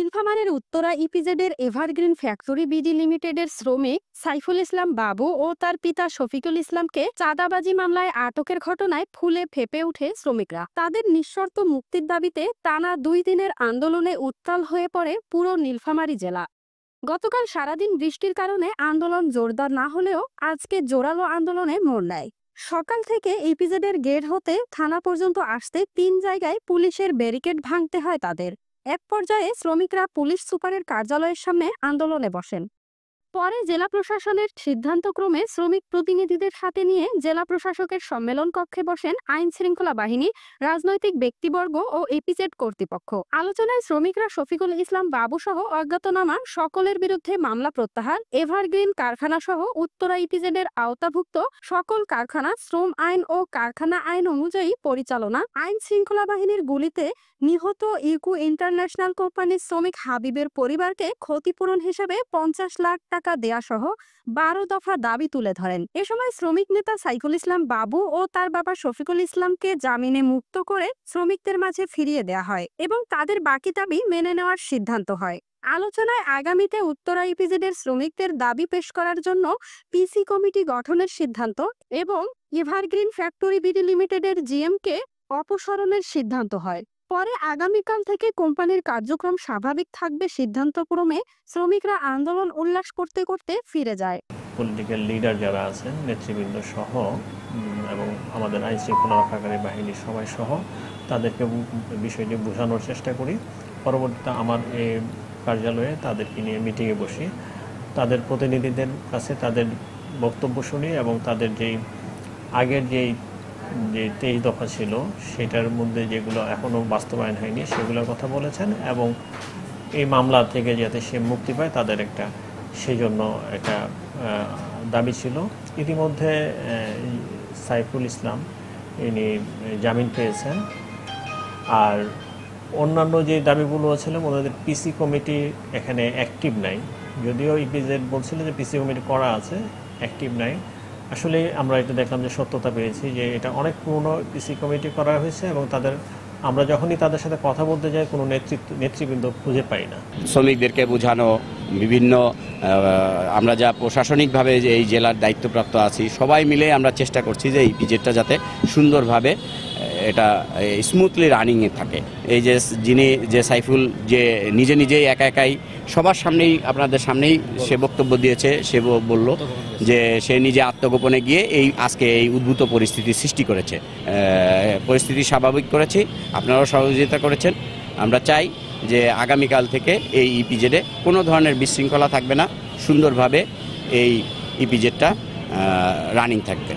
নীলফামারীর Uttara ইপিজেডের evergreen factory BD লিমিটেডের শ্রমিক সাইফুল ইসলাম বাবু ও তার পিতা শফিকুল ইসলামকে চাঁদাবাজি মামলায় আটকের ঘটনায় ফুলে ফেঁপে উঠে শ্রমিকরা। তাদের নিঃশর্ত মুক্তির দাবিতে টানা 2 দিনের আন্দোলনে উত্তাল হয়ে পড়ে পুরো নীলফামারী জেলা। গতকাল সারাদিন বৃষ্টির কারণে আন্দোলন জোরদার না হলেও আজকে জোরালো আন্দোলনে মোড় নেয়। সকাল থেকে ইপিজেডের গেট হতে থানা পর্যন্ত আসতে 3 জায়গায় পুলিশের ব্যারিকেড ভাঙতে হয় তাদের। এক পর্যায়ে শ্রমিকরা পুলিশ সুপারের কার্যালয়ের সামনে আন্দোলনে বসেন। পরে জেলা প্রশাসনের সিদ্ধান্তক্রমে শ্রমিক প্রতিনিধিদের সাথে নিয়ে জেলা প্রশাসকের সম্মেলন কক্ষে বসেন আইন শৃঙ্খলা বাহিনী, রাজনৈতিক ব্যক্তিবর্গ ও ইপিজেড কর্তৃপক্ষ। আলোচনায় শ্রমিকরা শফিকুল ইসলাম বাবু সহ অজ্ঞাতনামা সকলের বিরুদ্ধে মামলা প্রত্যাহার, এভারগ্রিন কারখানা সহ উত্তরা ইপিজেডের আওতাভুক্ত সকল কারখানা শ্রম আইন ও কারখানা আইন অনুযায়ী পরিচালনা, আইন শৃঙ্খলা বাহিনীর গুলিতে নিহত ইকো ইন্টারন্যাশনাল কোম্পানির শ্রমিক হাবিবের পরিবারকে ক্ষতিপূরণ হিসেবে 50 লাখ টাকা দেয়া সহ 12 দফা দাবি তুলে ধরেন। এ সময় শ্রমিক নেতা সাইফুল ইসলাম বাবু ও তার বাবা শফিকুল ইসলামকে জামিনে মুক্ত করে শ্রমিকদের মাঝে ফিরিয়ে দেয়া হয় এবং তাদের বাকি দাবি মেনে নেওয়ার সিদ্ধান্ত হয়। আলোচনায় আগামীতে উত্তরা ইপিজেডের শ্রমিকদের দাবি পেশ করার জন্য পিসি কমিটি গঠনের সিদ্ধান্ত এবং এভারগ্রিন ফ্যাক্টরি বিডি লিমিটেডের জিএমকে অপসারণের সিদ্ধান্ত হয়। পরে আগামীকাল থেকে কোম্পানির কার্যক্রম স্বাভাবিক থাকবে সিদ্ধান্তক্রমে শ্রমিকরা আন্দোলন উল্লাস করতে করতে ফিরে যায়। পলিটিক্যাল লিডার যারা আছেন নেতৃবৃন্দ সহ এবং আমাদের আইন শৃঙ্খলা রক্ষাকারী বাহিনীর সবাই সহ তাদেরকে বিষয়টি বোঝানোর চেষ্টা করি। পরবর্তীতে আমার এই কার্যালয়ে তাদেরকে নিয়ে মিটিংয়ে বসি, তাদের প্রতিনিধিদের কাছে তাদের বক্তব্য শুনি এবং তাদের যেই আগের যে 23 দফা ছিল সেটার মধ্যে যেগুলো এখনও বাস্তবায়ন হয়নি সেগুলোর কথা বলেছেন এবং এই মামলা থেকে যাতে সে মুক্তি পায় তাদের একটা সেই জন্য একটা দাবি ছিল। ইতিমধ্যে সাইফুল ইসলাম ইনি জামিন পেয়েছেন। আর অন্যান্য যে দাবিগুলো ছিল ওদের পিসি কমিটি এখানে অ্যাক্টিভ নাই, যদিও ইপিজেড বলছিল যে পিসি কমিটি করা আছে, অ্যাক্টিভ নাই। আসলে আমরা এটা দেখলাম যে সত্যতা পেয়েছি যে এটা অনেক পুরনো পিসি কমিটি করা হয়েছে এবং আমরা যখনই তাদের সাথে কথা বলতে যাই কোনো নেতৃবৃন্দ খুঁজে পাই না। শ্রমিকদেরকে বোঝানো বিভিন্ন আমরা যা প্রশাসনিকভাবে যে এই জেলার দায়িত্বপ্রাপ্ত আছি সবাই মিলে আমরা চেষ্টা করছি যে এই পিজেডটা যাতে সুন্দরভাবে এটা স্মুথলি রানিংয়ে থাকে। এই যে সাইফুল যে নিজেই একাই সবার সামনেই আপনাদের সামনেই সে বক্তব্য দিয়েছে, সে বলল যে সে নিজে আত্মগোপনে গিয়ে আজকে এই উদ্ভূত পরিস্থিতি সৃষ্টি করেছে, পরিস্থিতি স্বাভাবিক করেছি, আপনারাও সহযোগিতা করেছেন। আমরা চাই যে আগামীকাল থেকে এই ইপিজেডে কোনো ধরনের বিশৃঙ্খলা থাকবে না, সুন্দরভাবে এই ইপিজেডটা রানিং থাকবে।